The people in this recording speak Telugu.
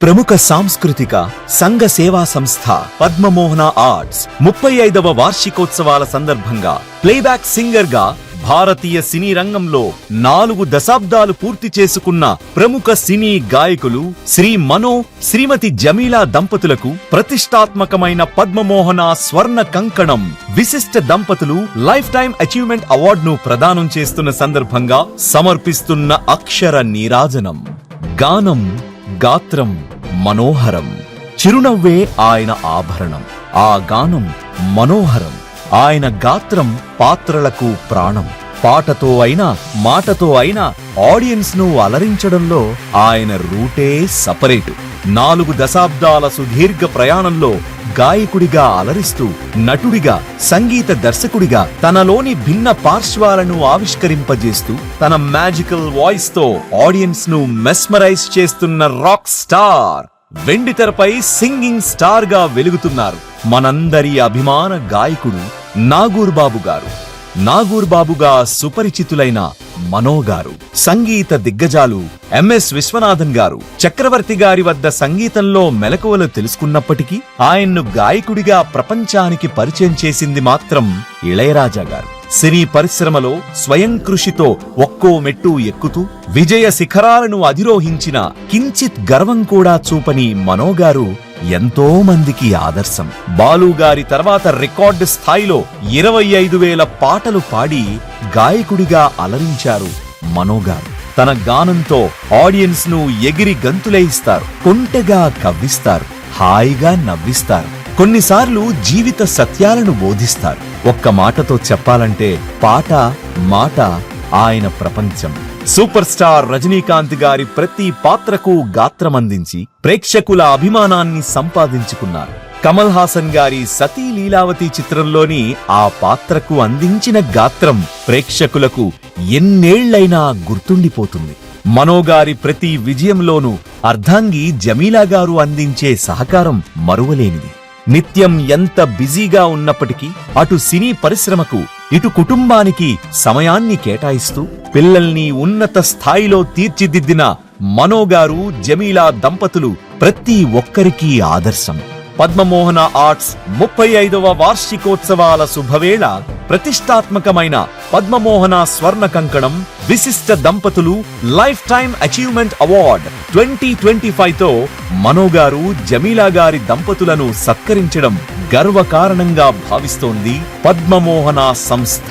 ప్రముఖ సాంస్కృతిక సంఘ సేవా సంస్థ పద్మమోహన ఆర్ట్స్ 35వ వార్షికోత్సవాల సందర్భంగా ప్లేబ్యాక్ సింగర్ గా భారతీయ సినీ రంగంలో 4 దశాబ్దాలు పూర్తి చేసుకున్న ప్రముఖ సినీ గాయకులు శ్రీ మనో శ్రీమతి జమీలా దంపతులకు ప్రతిష్టాత్మకమైన పద్మమోహన స్వర్ణ కంకణం విశిష్ట దంపతులు లైఫ్ టైం అచీవ్మెంట్ అవార్డును ప్రదానం చేస్తున్న సందర్భంగా సమర్పిస్తున్న అక్షర నీరాజనం. గానం గాత్రం మనోహరం, చిరునవ్వే ఆయన ఆభరణం. ఆ గానం మనోహరం, ఆయన గాత్రం పాత్రలకు ప్రాణం. పాటతో అయినా మాటతో అయినా ఆడియన్స్ ను అలరించడంలో ఆయన రూటే సపరేటు. 4 దశాబ్దాల సుదీర్ఘ ప్రయాణంలో గాయకుడిగా అలరిస్తూ, నటుడిగా, సంగీత దర్శకుడిగా తనలోని భిన్న పార్శ్వాలను ఆవిష్కరింపజేస్తూ తన మ్యాజికల్ వాయిస్ తో ఆడియన్స్ ను మెస్మరైజ్ చేస్తున్న రాక్ స్టార్, వెండితెరపై సింగింగ్ స్టార్ గా వెలుగుతున్నారు మనందరి అభిమాన గాయకుడు నాగూర్ బాబు గారు. నాగూర్ బాబుగా సుపరిచితులైన మనో గారు, సంగీత దిగ్గజాలు ఎంఎస్ విశ్వనాథన్ గారు చక్రవర్తి గారి వద్ద సంగీతంలో మెలకువలు తెలుసుకున్నప్పటికీ ఆయన్ను గాయకుడిగా ప్రపంచానికి పరిచయం చేసింది మాత్రం ఇళయరాజా గారు. సినీ పరిశ్రమలో స్వయం కృషితో ఒక్కో మెట్టు ఎక్కుతూ విజయ శిఖరాలను అధిరోహించిన కించిత్ గర్వం కూడా చూపని మనో గారు ఎంతో మందికి ఆదర్శం. బాలుగారి తర్వాత రికార్డు స్థాయిలో 25,000 పాటలు పాడి గాయకుడిగా అలరించారు మనో గారు. తన గానంతో ఆడియన్స్ ను ఎగిరి గంతులేయిస్తారు, కొంటెగా కవ్విస్తారు, హాయిగా నవ్విస్తారు. కొన్నిసార్లు జీవిత సత్యాలను బోధిస్తారు. ఒక్క మాటతో చెప్పాలంటే పాట మాట ఆయన ప్రపంచం. సూపర్ స్టార్ రజనీకాంత్ గారి ప్రతి పాత్రకు గాత్రమందించి ప్రేక్షకుల అభిమానాన్ని సంపాదించుకున్నారు. కమల్ హాసన్ గారి సతీ లీలావతి చిత్రంలోని ఆ పాత్రకు అందించిన గాత్రం ప్రేక్షకులకు ఎన్నేళ్లైనా గుర్తుండిపోతుంది. మనో గారి ప్రతి విజయంలోనూ అర్ధాంగి జమీలా గారు అందించే సహకారం మరువలేనిది. నిత్యం ఎంత బిజీగా ఉన్నప్పటికీ అటు సినీ పరిశ్రమకు ఇటు కుటుంబానికి సమయాన్ని కేటాయిస్తూ పిల్లల్ని ఉన్నత స్థాయిలో తీర్చిదిద్దిన మనో గారు జమీలా దంపతులు ప్రతి ఒక్కరికీ ఆదర్శం. పద్మమోహన ఆర్ట్స్ 35వ వార్షికోత్సవాల శుభవేళ ప్రతిష్టాత్మకమైన పద్మమోహన స్వర్ణ కంకణం విశిష్ట దంపతులు లైఫ్ టైం అచీవ్మెంట్ అవార్డ్ 2025తో మనో గారు జమీలా గారి దంపతులను సత్కరించడం గర్వకారణంగా భావిస్తోంది పద్మమోహన సంస్థ.